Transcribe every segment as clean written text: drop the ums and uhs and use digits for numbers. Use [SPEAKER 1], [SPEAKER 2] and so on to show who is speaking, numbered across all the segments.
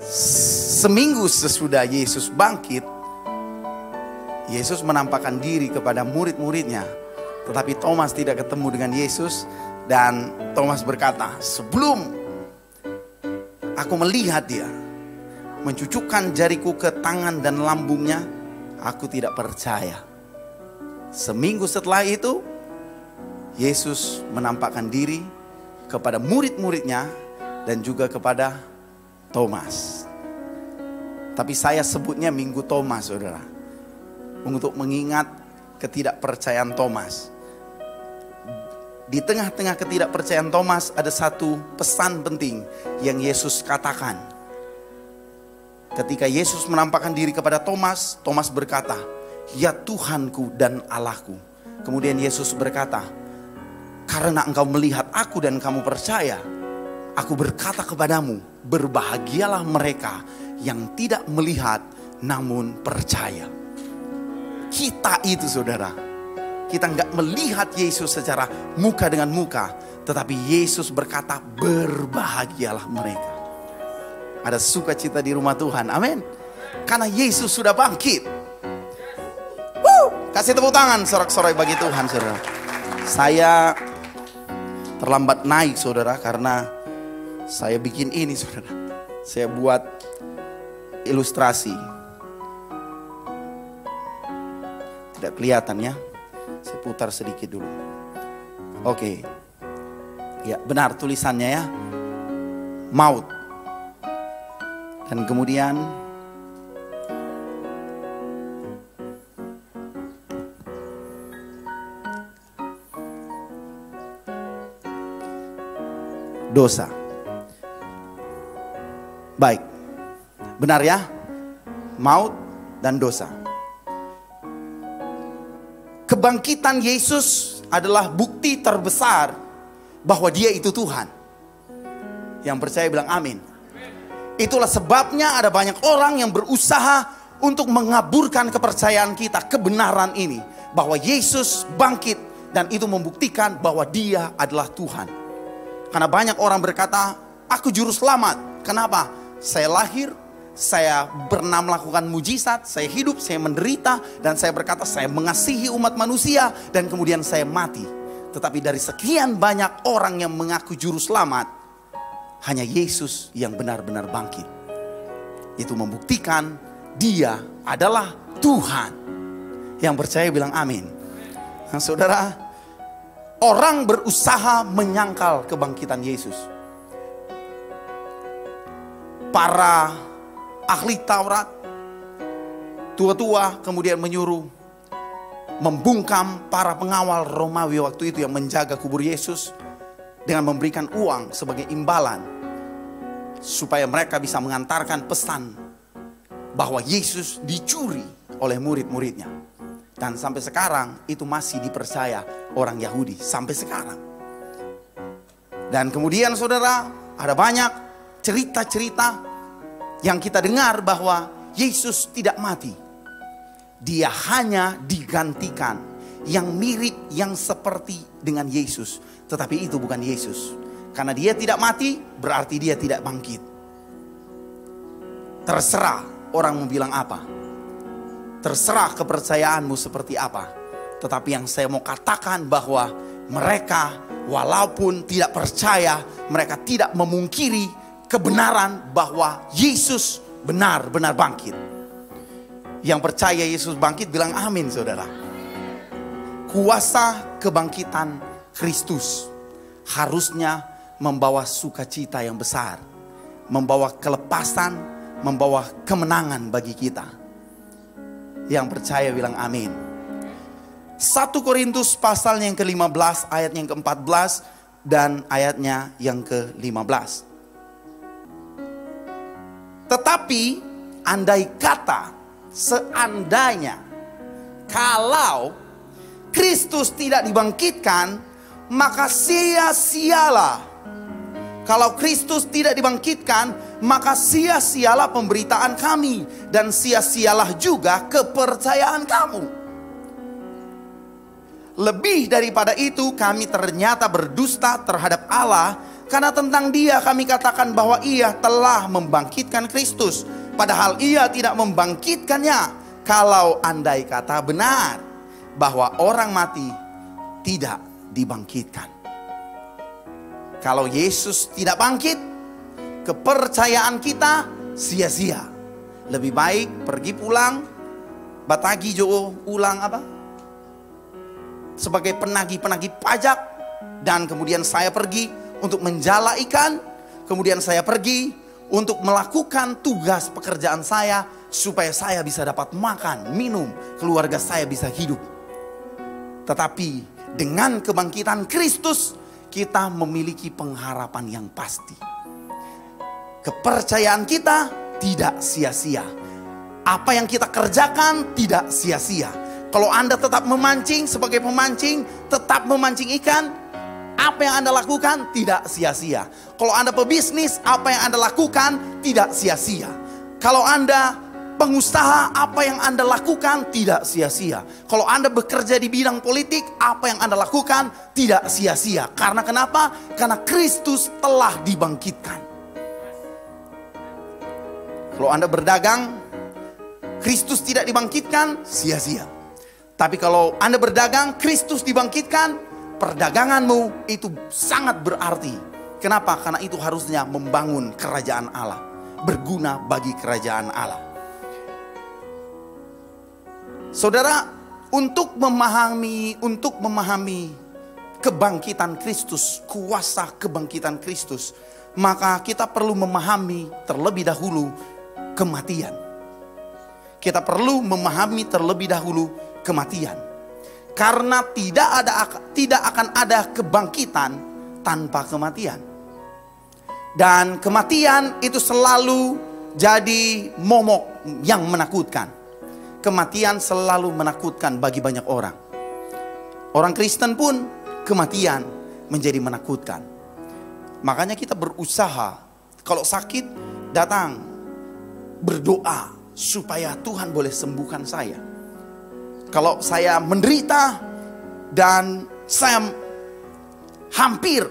[SPEAKER 1] Seminggu sesudah Yesus bangkit, Yesus menampakkan diri kepada murid-muridnya. Tetapi Thomas tidak ketemu dengan Yesus. Dan Thomas berkata, sebelum aku melihat dia, mencucukkan jariku ke tangan dan lambungnya, aku tidak percaya. Seminggu setelah itu, Yesus menampakkan diri kepada murid-muridnya dan juga kepada Thomas. Tapi saya sebutnya Minggu Thomas, saudara, untuk mengingat ketidakpercayaan Thomas. Di tengah-tengah ketidakpercayaan Thomas ada satu pesan penting yang Yesus katakan. Ketika Yesus menampakkan diri kepada Thomas, Thomas berkata, "Ya Tuhanku dan Allahku." Kemudian Yesus berkata, "Karena engkau melihat aku dan kamu percaya, aku berkata kepadamu, berbahagialah mereka yang tidak melihat namun percaya." Kita itu, saudara, kita nggak melihat Yesus secara muka dengan muka, tetapi Yesus berkata, berbahagialah mereka. Ada sukacita di rumah Tuhan, amin. Karena Yesus sudah bangkit. Kasih tepuk tangan sorak-sorai bagi Tuhan, saudara. Saya terlambat naik, saudara, karena saya bikin ini, saudara. Saya buat ilustrasi. Tidak kelihatan ya. Saya putar sedikit dulu. Oke. Ya, benar tulisannya ya. Maut. Dan kemudian dosa. Baik. Benar ya? Maut dan dosa. Kebangkitan Yesus adalah bukti terbesar bahwa dia itu Tuhan. Yang percaya bilang amin. Itulah sebabnya ada banyak orang yang berusaha untuk mengaburkan kepercayaan kita, kebenaran ini. Bahwa Yesus bangkit dan itu membuktikan bahwa dia adalah Tuhan. Karena banyak orang berkata, aku juru selamat. Kenapa? Saya lahir, saya pernah melakukan mujizat, saya hidup, saya menderita, dan saya berkata saya mengasihi umat manusia, dan kemudian saya mati. Tetapi dari sekian banyak orang yang mengaku juru selamat, hanya Yesus yang benar-benar bangkit. Itu membuktikan dia adalah Tuhan. Yang percaya bilang amin. Nah, saudara, orang berusaha menyangkal kebangkitan Yesus. Para ahli Taurat, tua-tua kemudian menyuruh membungkam para pengawal Romawi waktu itu yang menjaga kubur Yesus dengan memberikan uang sebagai imbalan supaya mereka bisa mengantarkan pesan bahwa Yesus dicuri oleh murid-muridnya. Dan sampai sekarang itu masih dipercaya orang Yahudi sampai sekarang. Dan kemudian saudara, ada banyak cerita-cerita yang kita dengar bahwa Yesus tidak mati. Dia hanya digantikan yang mirip, yang seperti dengan Yesus. Tetapi itu bukan Yesus. Karena dia tidak mati, berarti dia tidak bangkit. Terserah orang mau bilang apa. Terserah kepercayaanmu seperti apa. Tetapi yang saya mau katakan bahwa mereka walaupun tidak percaya, mereka tidak memungkiri kebenaran bahwa Yesus benar-benar bangkit. Yang percaya Yesus bangkit bilang amin, saudara. Kuasa kebangkitan Kristus harusnya membawa sukacita yang besar, membawa kelepasan, membawa kemenangan bagi kita. Yang percaya bilang amin. 1 Korintus pasalnya yang ke-15, ayatnya yang ke-14 dan ayatnya yang ke-15. Tetapi andai kata, seandainya, kalau Kristus tidak dibangkitkan, maka sia-sialah. Kalau Kristus tidak dibangkitkan, maka sia-sialah pemberitaan kami, dan sia-sialah juga kepercayaan kamu. Lebih daripada itu, kami ternyata berdusta terhadap Allah, Karena tentang dia kami katakan bahwa ia telah membangkitkan Kristus, padahal ia tidak membangkitkannya. Kalau andai kata benar bahwa orang mati tidak dibangkitkan. Kalau Yesus tidak bangkit, kepercayaan kita sia-sia. Lebih baik pergi pulang, batagi jo ulang apa? Sebagai penagih-penagih pajak, dan kemudian saya pergi untuk menjala ikan, kemudian saya pergi untuk melakukan tugas pekerjaan saya supaya saya bisa dapat makan, minum, keluarga saya bisa hidup. Tetapi dengan kebangkitan Kristus kita memiliki pengharapan yang pasti. Kepercayaan kita tidak sia-sia. Apa yang kita kerjakan tidak sia-sia. Kalau Anda tetap memancing sebagai pemancing, tetap memancing ikan, apa yang Anda lakukan tidak sia-sia. Kalau Anda pebisnis, apa yang Anda lakukan tidak sia-sia. Kalau Anda pengusaha, apa yang Anda lakukan tidak sia-sia. Kalau Anda bekerja di bidang politik, apa yang Anda lakukan tidak sia-sia. Karena kenapa? Karena Kristus telah dibangkitkan. Kalau Anda berdagang, Kristus tidak dibangkitkan, sia-sia. Tapi kalau Anda berdagang, Kristus dibangkitkan, perdaganganmu itu sangat berarti. Kenapa? Karena itu harusnya membangun kerajaan Allah, berguna bagi kerajaan Allah. Saudara, untuk memahami kebangkitan Kristus, kuasa kebangkitan Kristus, maka kita perlu memahami terlebih dahulu kematian. Kita perlu memahami terlebih dahulu kematian. Karena tidak akan ada kebangkitan tanpa kematian. Dan kematian itu selalu jadi momok yang menakutkan. Kematian selalu menakutkan bagi banyak orang. Orang Kristen pun kematian menjadi menakutkan. Makanya kita berusaha, kalau sakit datang berdoa supaya Tuhan boleh sembuhkan saya. Kalau saya menderita dan saya hampir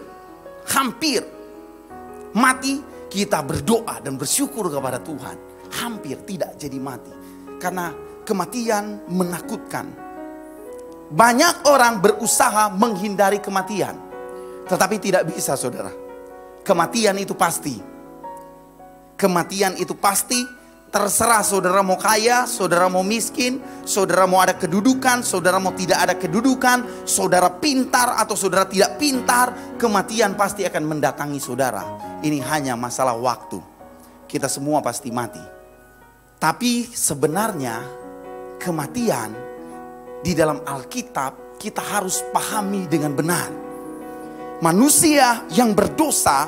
[SPEAKER 1] mati, kita berdoa dan bersyukur kepada Tuhan. Hampir tidak jadi mati. Karena kematian menakutkan. Banyak orang berusaha menghindari kematian. Tetapi tidak bisa, saudara. Kematian itu pasti. Kematian itu pasti. Terserah saudara mau kaya, saudara mau miskin, saudara mau ada kedudukan, saudara mau tidak ada kedudukan, saudara pintar atau saudara tidak pintar, kematian pasti akan mendatangi saudara. Ini hanya masalah waktu. Kita semua pasti mati. Tapi sebenarnya kematian di dalam Alkitab kita harus pahami dengan benar. Manusia yang berdosa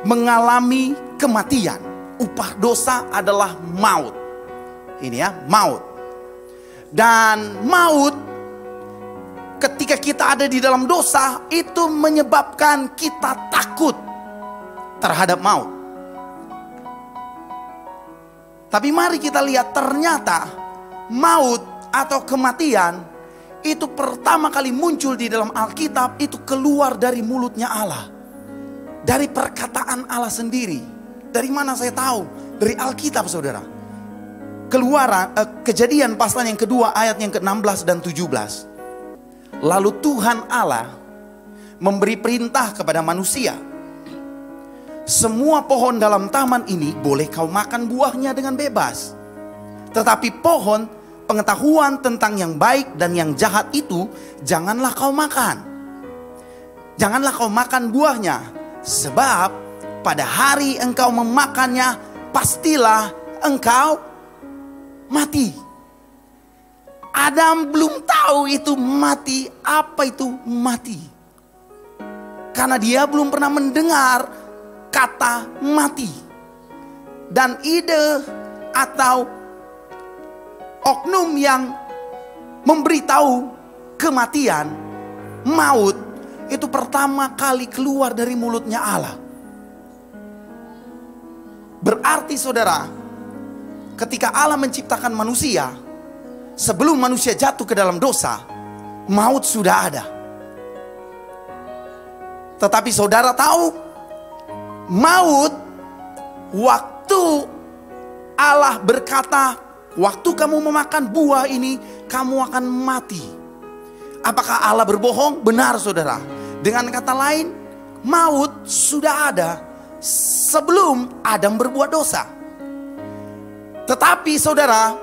[SPEAKER 1] mengalami kematian. Upah dosa adalah maut. Ini ya, maut. Dan maut ketika kita ada di dalam dosa itu menyebabkan kita takut terhadap maut. Tapi mari kita lihat, ternyata maut atau kematian itu pertama kali muncul di dalam Alkitab itu keluar dari mulutnya Allah. Dari perkataan Allah sendiri. Dari mana saya tahu? Dari Alkitab, saudara. Kejadian pasal yang kedua ayat yang ke-16 dan 17. Lalu Tuhan Allah memberi perintah kepada manusia. Semua pohon dalam taman ini boleh kau makan buahnya dengan bebas. Tetapi pohon pengetahuan tentang yang baik dan yang jahat itu janganlah kau makan. Janganlah kau makan buahnya. Sebab pada hari engkau memakannya, pastilah engkau mati. Adam belum tahu itu mati. Apa itu mati? Karena dia belum pernah mendengar kata mati. Dan ide atau oknum yang memberitahu kematian, maut, itu pertama kali keluar dari mulutnya Allah. Berarti saudara, ketika Allah menciptakan manusia, sebelum manusia jatuh ke dalam dosa, maut sudah ada. Tetapi saudara tahu, Maut, waktu Allah berkata, waktu kamu memakan buah ini, kamu akan mati. Apakah Allah berbohong? Benar saudara. Dengan kata lain, maut sudah ada sebelum Adam berbuat dosa. Tetapi saudara,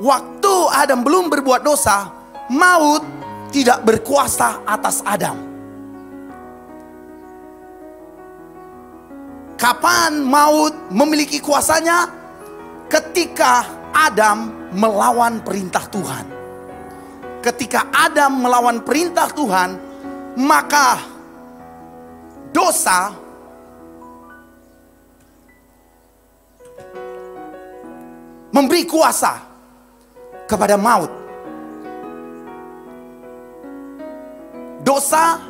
[SPEAKER 1] waktu Adam belum berbuat dosa, maut tidak berkuasa atas Adam. Kapan maut memiliki kuasanya? Ketika Adam melawan perintah Tuhan. Ketika Adam melawan perintah Tuhan, maka dosa memberi kuasa kepada maut. Dosa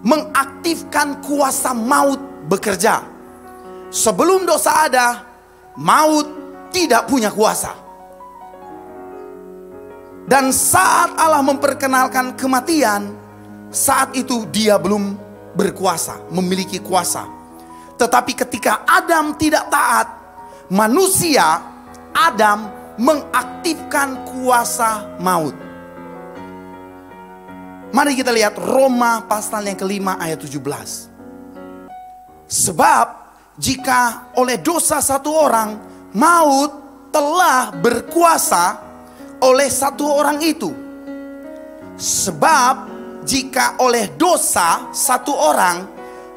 [SPEAKER 1] mengaktifkan kuasa maut bekerja. Sebelum dosa ada, maut tidak punya kuasa. Dan saat Allah memperkenalkan kematian, saat itu dia belum berkuasa, memiliki kuasa. Tetapi ketika Adam tidak taat, manusia Adam mengaktifkan kuasa maut. Mari kita lihat Roma pasal yang kelima ayat 17. Sebab jika oleh dosa satu orang, maut telah berkuasa oleh satu orang itu. Sebab jika oleh dosa satu orang,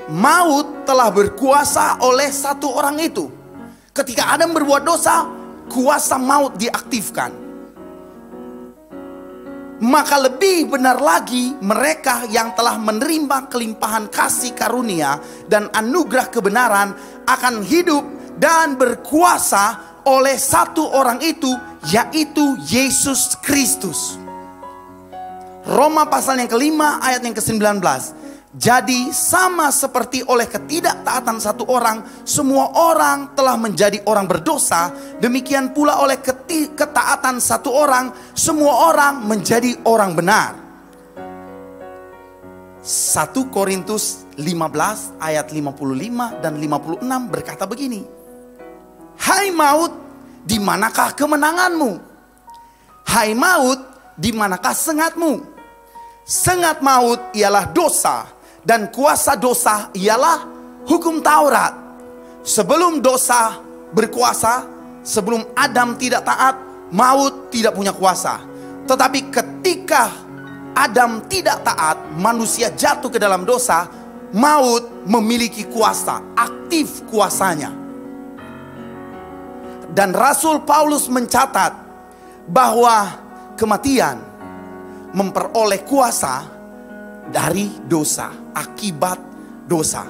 [SPEAKER 1] maut telah berkuasa oleh satu orang itu. Ketika Adam berbuat dosa, kuasa maut diaktifkan. Maka lebih benar lagi mereka yang telah menerima kelimpahan kasih karunia dan anugerah kebenaran akan hidup dan berkuasa oleh satu orang itu, yaitu Yesus Kristus. Roma pasal yang kelima ayat yang ke-19. Jadi sama seperti oleh ketidaktaatan satu orang, semua orang telah menjadi orang berdosa. Demikian pula oleh ketaatan satu orang, semua orang menjadi orang benar. 1 Korintus 15 ayat 55 dan 56 berkata begini. Hai maut, di manakah kemenanganmu? Hai maut, di manakah sengatmu? Sengat maut ialah dosa, dan kuasa dosa ialah hukum Taurat. Sebelum dosa berkuasa, sebelum Adam tidak taat, maut tidak punya kuasa. Tetapi ketika Adam tidak taat, manusia jatuh ke dalam dosa, maut memiliki kuasa, aktif kuasanya. Dan Rasul Paulus mencatat bahwa kematian memperoleh kuasa dari dosa, akibat dosa.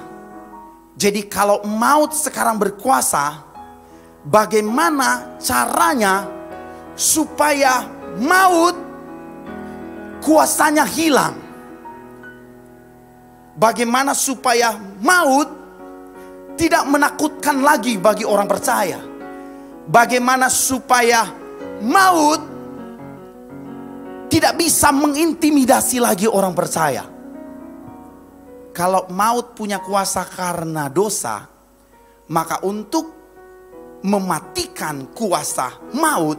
[SPEAKER 1] Jadi kalau maut sekarang berkuasa, bagaimana caranya supaya maut kuasanya hilang? Bagaimana supaya maut tidak menakutkan lagi bagi orang percaya? Bagaimana supaya maut tidak bisa mengintimidasi lagi orang percaya? Kalau maut punya kuasa karena dosa, maka untuk mematikan kuasa maut,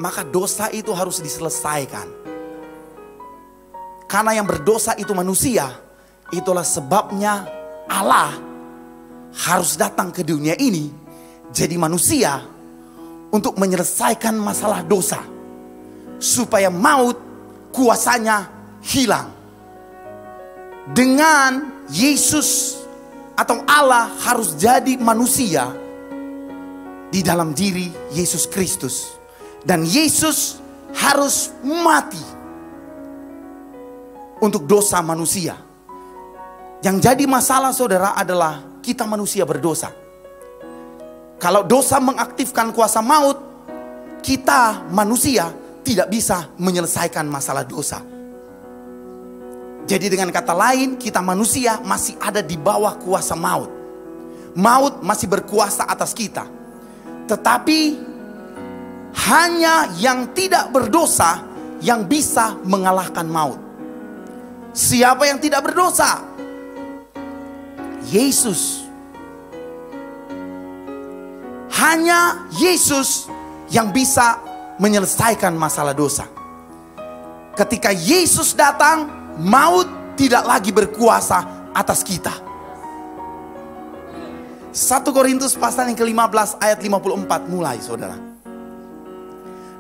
[SPEAKER 1] maka dosa itu harus diselesaikan. Karena yang berdosa itu manusia, itulah sebabnya Allah harus datang ke dunia ini jadi manusia untuk menyelesaikan masalah dosa, supaya maut kuasanya hilang. Dengan Yesus atau Allah harus jadi manusia di dalam diri Yesus Kristus. Dan Yesus harus mati untuk dosa manusia. Yang jadi masalah saudara adalah kita manusia berdosa. Kalau dosa mengaktifkan kuasa maut, kita manusia tidak bisa menyelesaikan masalah dosa. Jadi dengan kata lain, kita manusia masih ada di bawah kuasa maut. Maut masih berkuasa atas kita. Tetapi hanya yang tidak berdosa yang bisa mengalahkan maut. Siapa yang tidak berdosa? Yesus. Hanya Yesus yang bisa menyelesaikan masalah dosa. Ketika Yesus datang, maut tidak lagi berkuasa atas kita. 1 Korintus pasal yang ke-15 ayat 54 mulai, saudara.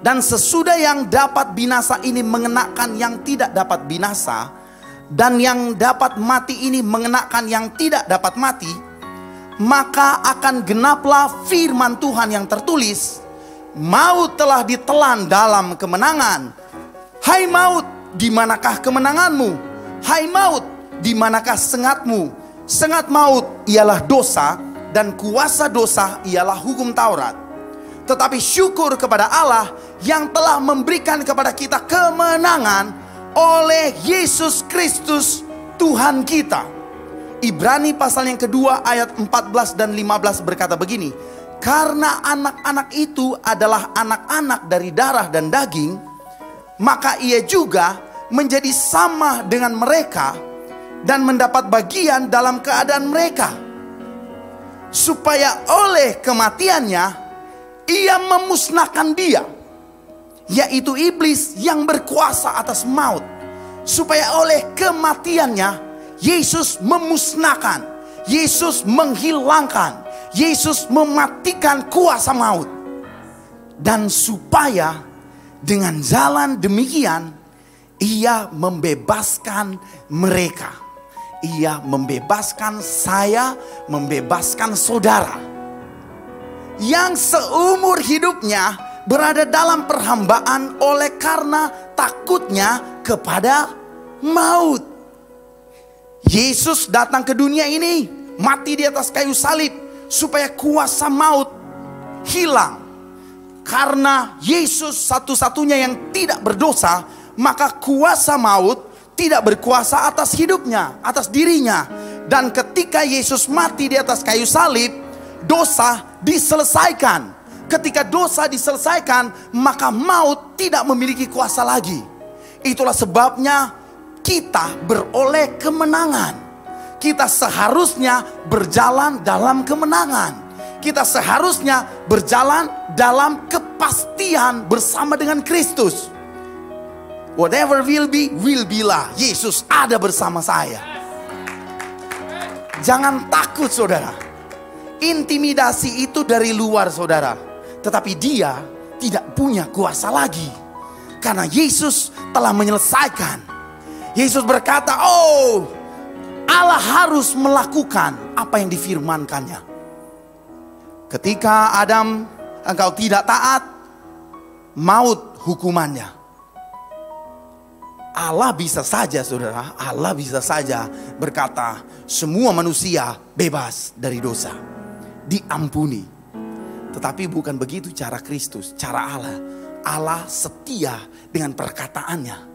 [SPEAKER 1] Dan sesudah yang dapat binasa ini mengenakan yang tidak dapat binasa, dan yang dapat mati ini mengenakan yang tidak dapat mati, maka akan genaplah firman Tuhan yang tertulis, maut telah ditelan dalam kemenangan. Hai maut, di manakah kemenanganmu? Hai maut, di manakah sengatmu? Sengat maut ialah dosa, dan kuasa dosa ialah hukum Taurat. Tetapi syukur kepada Allah yang telah memberikan kepada kita kemenangan oleh Yesus Kristus Tuhan kita. Ibrani pasal yang kedua ayat 14 dan 15 berkata begini, karena anak-anak itu adalah anak-anak dari darah dan daging, maka ia juga menjadi sama dengan mereka dan mendapat bagian dalam keadaan mereka, supaya oleh kematiannya ia memusnahkan dia, yaitu iblis yang berkuasa atas maut. Supaya oleh kematiannya Yesus memusnahkan, Yesus menghilangkan, Yesus mematikan kuasa maut. Dan supaya dengan jalan demikian ia membebaskan mereka. Ia membebaskan saya, membebaskan saudara yang seumur hidupnya berada dalam perhambaan oleh karena takutnya kepada maut. Yesus datang ke dunia ini, mati di atas kayu salib supaya kuasa maut hilang. Karena Yesus satu-satunya yang tidak berdosa, maka kuasa maut tidak berkuasa atas hidupnya, atas dirinya. Dan ketika Yesus mati di atas kayu salib, dosa diselesaikan. Ketika dosa diselesaikan, maka maut tidak memiliki kuasa lagi. Itulah sebabnya kita beroleh kemenangan. Kita seharusnya berjalan dalam kemenangan. Kita seharusnya berjalan dalam kepastian bersama dengan Kristus. Whatever will be lah. Yesus ada bersama saya. Jangan takut, saudara. Intimidasi itu dari luar, saudara. Tetapi dia tidak punya kuasa lagi. Karena Yesus telah menyelesaikan. Yesus berkata, oh, Allah harus melakukan apa yang difirmankannya. Ketika Adam, engkau tidak taat, maut hukumannya. Allah bisa saja, saudara, Allah bisa saja berkata, semua manusia bebas dari dosa, diampuni. Tetapi bukan begitu cara Kristus, cara Allah. Allah setia dengan perkataannya.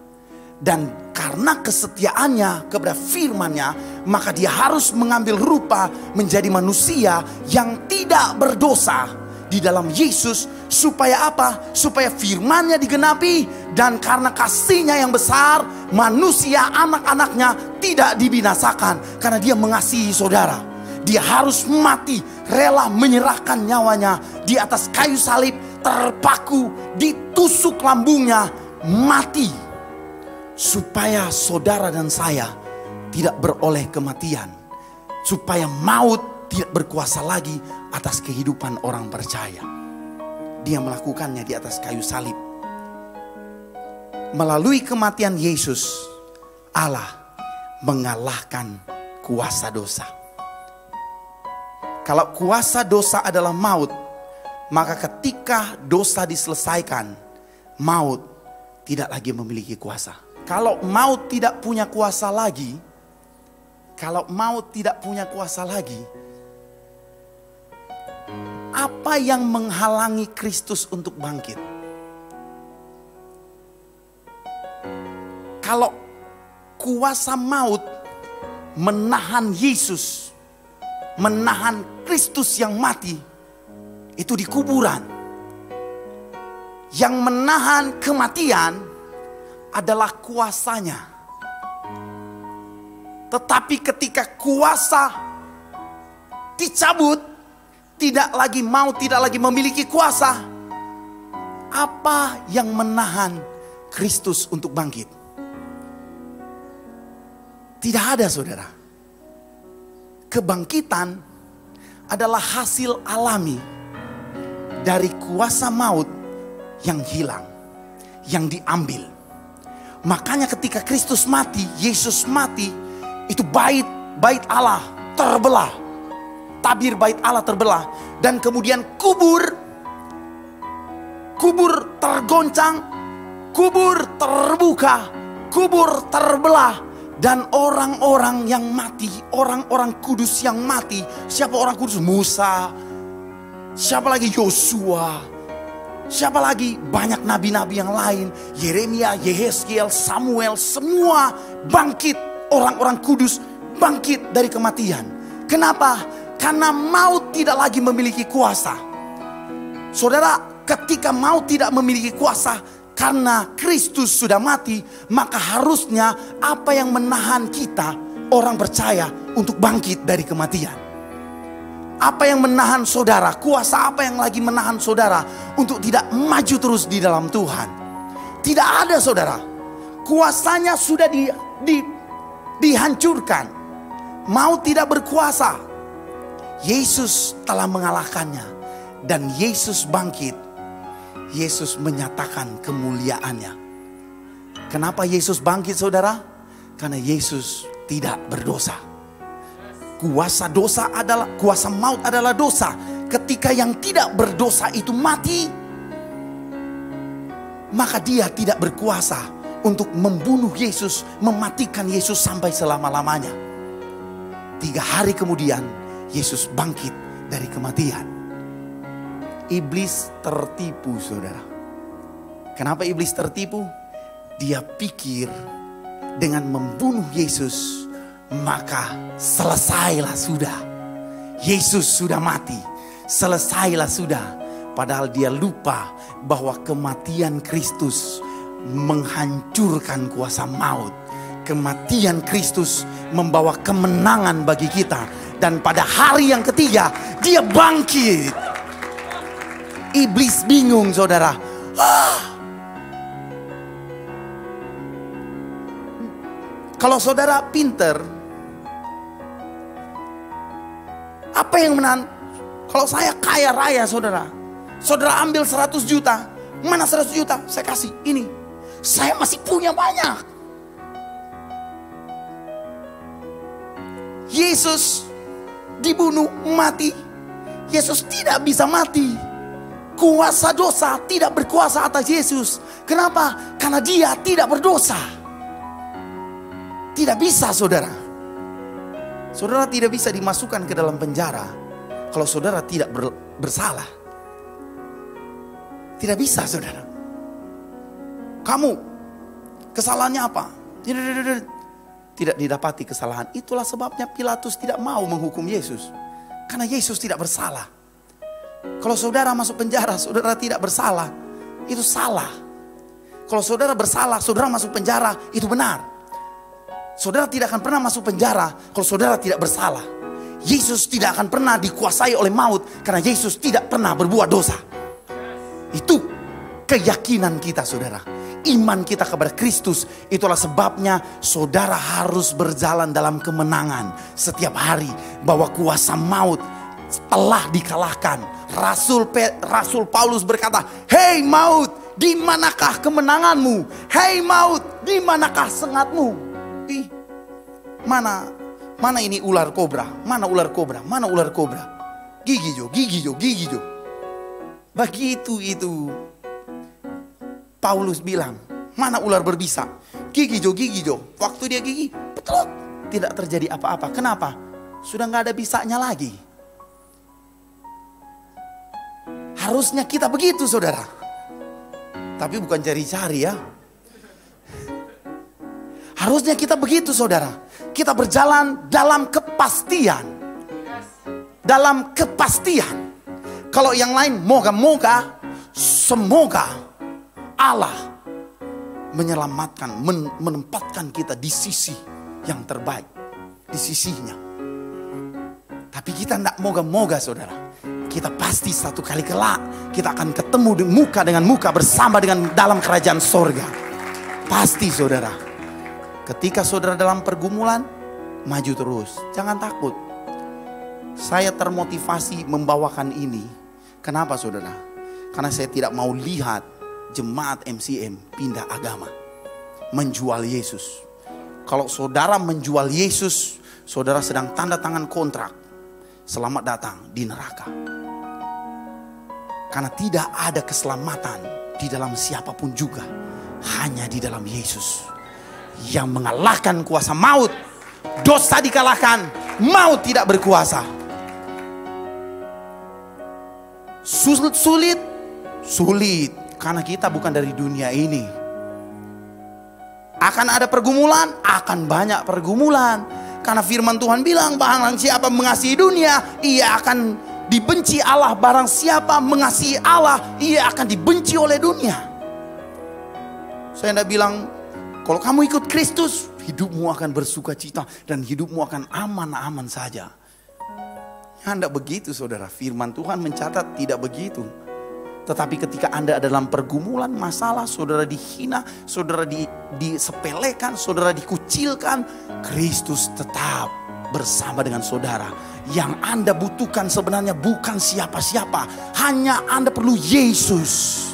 [SPEAKER 1] Dan karena kesetiaannya kepada firman-Nya, maka dia harus mengambil rupa menjadi manusia yang tidak berdosa di dalam Yesus. Supaya apa? Supaya firman-Nya digenapi. Dan karena kasih-Nya yang besar, manusia anak-anaknya tidak dibinasakan. Karena dia mengasihi saudara. Dia harus mati, rela menyerahkan nyawanya di atas kayu salib, terpaku, ditusuk lambungnya, mati. Supaya saudara dan saya tidak beroleh kematian. Supaya maut tidak berkuasa lagi atas kehidupan orang percaya. Dia melakukannya di atas kayu salib. Melalui kematian Yesus, Allah mengalahkan kuasa dosa. Kalau kuasa dosa adalah maut, maka ketika dosa diselesaikan, maut tidak lagi memiliki kuasa. Kalau maut tidak punya kuasa lagi, apa yang menghalangi Kristus untuk bangkit? Kalau kuasa maut menahan Yesus, menahan Kristus yang mati, itu di kuburan. Yang menahan kematian adalah kuasanya. Tetapi ketika kuasa dicabut, tidak lagi memiliki kuasa. Apa yang menahan Kristus untuk bangkit? Tidak ada, saudara. Kebangkitan adalah hasil alami dari kuasa maut yang hilang, yang diambil. Makanya ketika Kristus mati, Yesus mati, itu bait Allah terbelah. Tabir bait Allah terbelah. Dan kemudian kubur tergoncang, kubur terbuka, kubur terbelah. Dan orang-orang yang mati, orang-orang kudus yang mati. Siapa orang kudus? Musa. Siapa lagi? Yosua. Siapa lagi? Banyak nabi-nabi yang lain. Yeremia, Yehezkiel, Samuel. Semua bangkit. Orang-orang kudus bangkit dari kematian. Kenapa? Karena maut tidak lagi memiliki kuasa. Saudara, ketika maut tidak memiliki kuasa, karena Kristus sudah mati, maka harusnya apa yang menahan kita, orang percaya, untuk bangkit dari kematian? Apa yang menahan saudara? Kuasa apa yang lagi menahan saudara untuk tidak maju terus di dalam Tuhan? Tidak ada, saudara. Kuasanya sudah dihancurkan. Maut tidak berkuasa. Yesus telah mengalahkannya. Dan Yesus bangkit. Yesus menyatakan kemuliaannya. Kenapa Yesus bangkit, saudara? Karena Yesus tidak berdosa. Kuasa maut adalah dosa. Ketika yang tidak berdosa itu mati, maka dia tidak berkuasa untuk membunuh Yesus, mematikan Yesus sampai selama-lamanya. 3 hari kemudian Yesus bangkit dari kematian. Iblis tertipu, saudara. Kenapa iblis tertipu? Dia pikir dengan membunuh Yesus, maka selesailah sudah. Yesus sudah mati, selesailah sudah. Padahal dia lupa bahwa kematian Kristus menghancurkan kuasa maut. Kematian Kristus membawa kemenangan bagi kita. Dan pada hari yang ketiga dia bangkit. Iblis bingung, saudara. Kalau saudara pinter, apa yang menahan? Kalau saya kaya raya, saudara. Saudara ambil 100 juta. Mana 100 juta? Saya kasih ini. Saya masih punya banyak. Yesus dibunuh, mati. Yesus tidak bisa mati. Kuasa dosa tidak berkuasa atas Yesus. Kenapa? Karena dia tidak berdosa. Tidak bisa, saudara. Saudara tidak bisa dimasukkan ke dalam penjara kalau saudara tidak bersalah. Tidak bisa, saudara. Kamu kesalahannya apa? Tidak didapati kesalahan. Itulah sebabnya Pilatus tidak mau menghukum Yesus. Karena Yesus tidak bersalah. Kalau saudara masuk penjara, saudara tidak bersalah, itu salah. Kalau saudara bersalah, saudara masuk penjara, itu benar. Saudara tidak akan pernah masuk penjara kalau saudara tidak bersalah. Yesus tidak akan pernah dikuasai oleh maut karena Yesus tidak pernah berbuat dosa. Itu keyakinan kita, saudara. Iman kita kepada Kristus. Itulah sebabnya saudara harus berjalan dalam kemenangan setiap hari. Bahwa kuasa maut telah dikalahkan. Rasul Paulus berkata, "Hei maut, di manakah kemenanganmu? Hei maut, di manakah sengatmu?" Mana ini ular kobra? Mana ular kobra? Mana ular kobra? Gigi jo. Begitu itu. Paulus bilang, mana ular berbisa? Gigi jo. Waktu dia gigi, betul, tidak terjadi apa-apa. Kenapa? Sudah nggak ada bisanya lagi. Harusnya kita begitu, saudara. Tapi bukan cari-cari, ya. Harusnya kita begitu, saudara. Kita berjalan dalam kepastian. Dalam kepastian. Kalau yang lain, moga-moga, semoga Allah menyelamatkan, menempatkan kita di sisi yang terbaik. Di sisinya. Tapi kita tidak moga-moga saudara. Kita pasti satu kali kelak kita akan ketemu muka dengan muka bersama dengan dalam kerajaan sorga. Pasti saudara. Ketika saudara dalam pergumulan, maju terus. Jangan takut. Saya termotivasi membawakan ini. Kenapa saudara? Karena saya tidak mau lihat jemaat MCM pindah agama. Menjual Yesus. Kalau saudara menjual Yesus, saudara sedang tanda tangan kontrak. Selamat datang di neraka. Karena tidak ada keselamatan di dalam siapapun juga. Hanya di dalam Yesus. Yang mengalahkan kuasa maut. Dosa dikalahkan, maut tidak berkuasa. Sulit. Karena kita bukan dari dunia ini. Akan ada pergumulan, akan banyak pergumulan. Karena firman Tuhan bilang, barang siapa mengasihi dunia, ia akan dibenci Allah. Barang siapa mengasihi Allah, ia akan dibenci oleh dunia. Saya tidak bilang, kalau kamu ikut Kristus, hidupmu akan bersuka cita dan hidupmu akan aman-aman saja. Ya, tidak begitu saudara. Firman Tuhan mencatat tidak begitu. Tetapi ketika Anda ada dalam pergumulan, masalah, saudara dihina, saudara disepelekan, saudara dikucilkan, Kristus tetap bersama dengan saudara. Yang Anda butuhkan sebenarnya bukan siapa-siapa, hanya Anda perlu Yesus.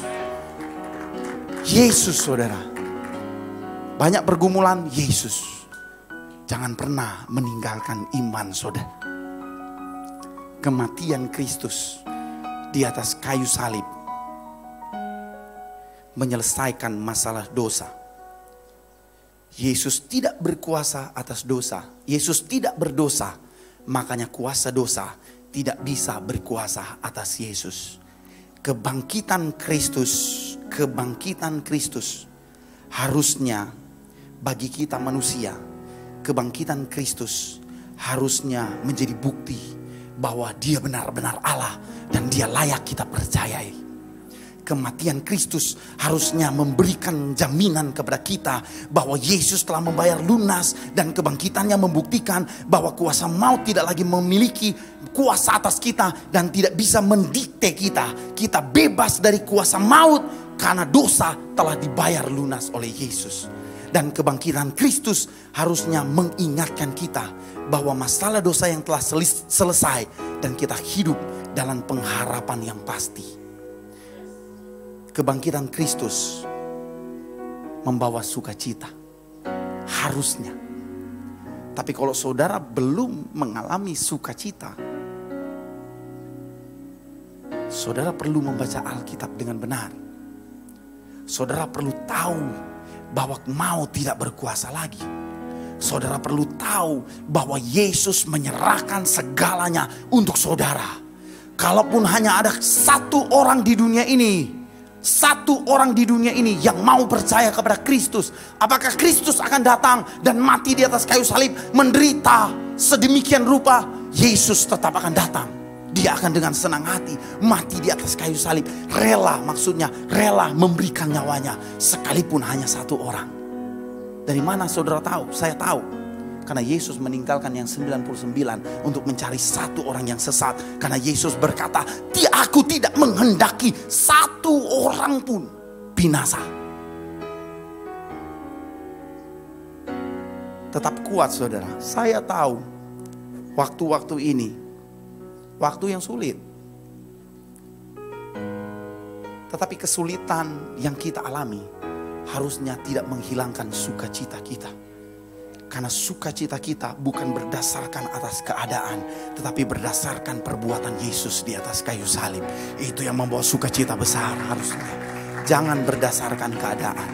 [SPEAKER 1] Yesus saudara. Banyak pergumulan, Yesus. Jangan pernah meninggalkan iman saudara. Kematian Kristus di atas kayu salib menyelesaikan masalah dosa. Yesus tidak berkuasa atas dosa. Yesus tidak berdosa. Makanya kuasa dosa tidak bisa berkuasa atas Yesus. Kebangkitan Kristus harusnya bagi kita manusia, kebangkitan Kristus harusnya menjadi bukti bahwa dia benar-benar Allah dan dia layak kita percayai. Kematian Kristus harusnya memberikan jaminan kepada kita bahwa Yesus telah membayar lunas, dan kebangkitannya membuktikan bahwa kuasa maut tidak lagi memiliki kuasa atas kita dan tidak bisa mendikte kita. Kita bebas dari kuasa maut karena dosa telah dibayar lunas oleh Yesus. Dan kebangkitan Kristus harusnya mengingatkan kita bahwa masalah dosa yang telah selesai dan kita hidup dalam pengharapan yang pasti. Kebangkitan Kristus membawa sukacita. Harusnya. Tapi kalau saudara belum mengalami sukacita, saudara perlu membaca Alkitab dengan benar. Saudara perlu tahu bahwa maut tidak berkuasa lagi. Saudara perlu tahu bahwa Yesus menyerahkan segalanya untuk saudara. Kalaupun hanya ada satu orang di dunia ini yang mau percaya kepada Kristus, apakah Kristus akan datang dan mati di atas kayu salib, menderita sedemikian rupa? Yesus tetap akan datang. Dia akan dengan senang hati mati di atas kayu salib. Rela memberikan nyawanya, sekalipun hanya satu orang. Dari mana saudara tahu? Saya tahu. Karena Yesus meninggalkan yang 99 untuk mencari satu orang yang sesat. Karena Yesus berkata, aku tidak menghendaki satu orang pun binasa. Tetap kuat saudara. Saya tahu waktu-waktu ini waktu yang sulit. Tetapi kesulitan yang kita alami harusnya tidak menghilangkan sukacita kita. Karena sukacita kita bukan berdasarkan atas keadaan, tetapi berdasarkan perbuatan Yesus di atas kayu salib. Itu yang membawa sukacita besar harusnya. Jangan berdasarkan keadaan.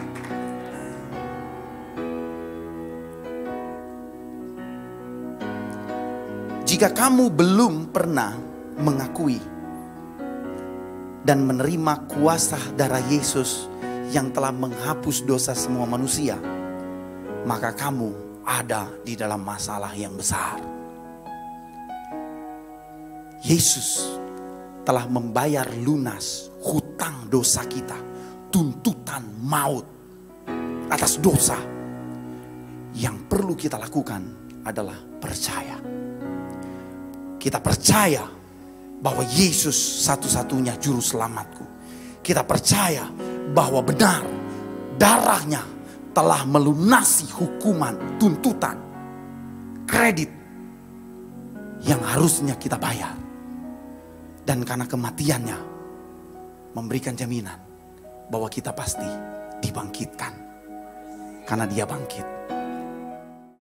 [SPEAKER 1] Jika kamu belum pernah mengakui dan menerima kuasa darah Yesus yang telah menghapus dosa semua manusia, maka kamu ada di dalam masalah yang besar. Yesus telah membayar lunas hutang dosa kita, tuntutan maut atas dosa. Yang perlu kita lakukan adalah percaya. Kita percaya bahwa Yesus satu-satunya juru selamatku. Kita percaya bahwa benar darahnya telah melunasi hukuman, tuntutan, kredit yang harusnya kita bayar. Dan karena kematiannya memberikan jaminan bahwa kita pasti dibangkitkan. Karena dia bangkit,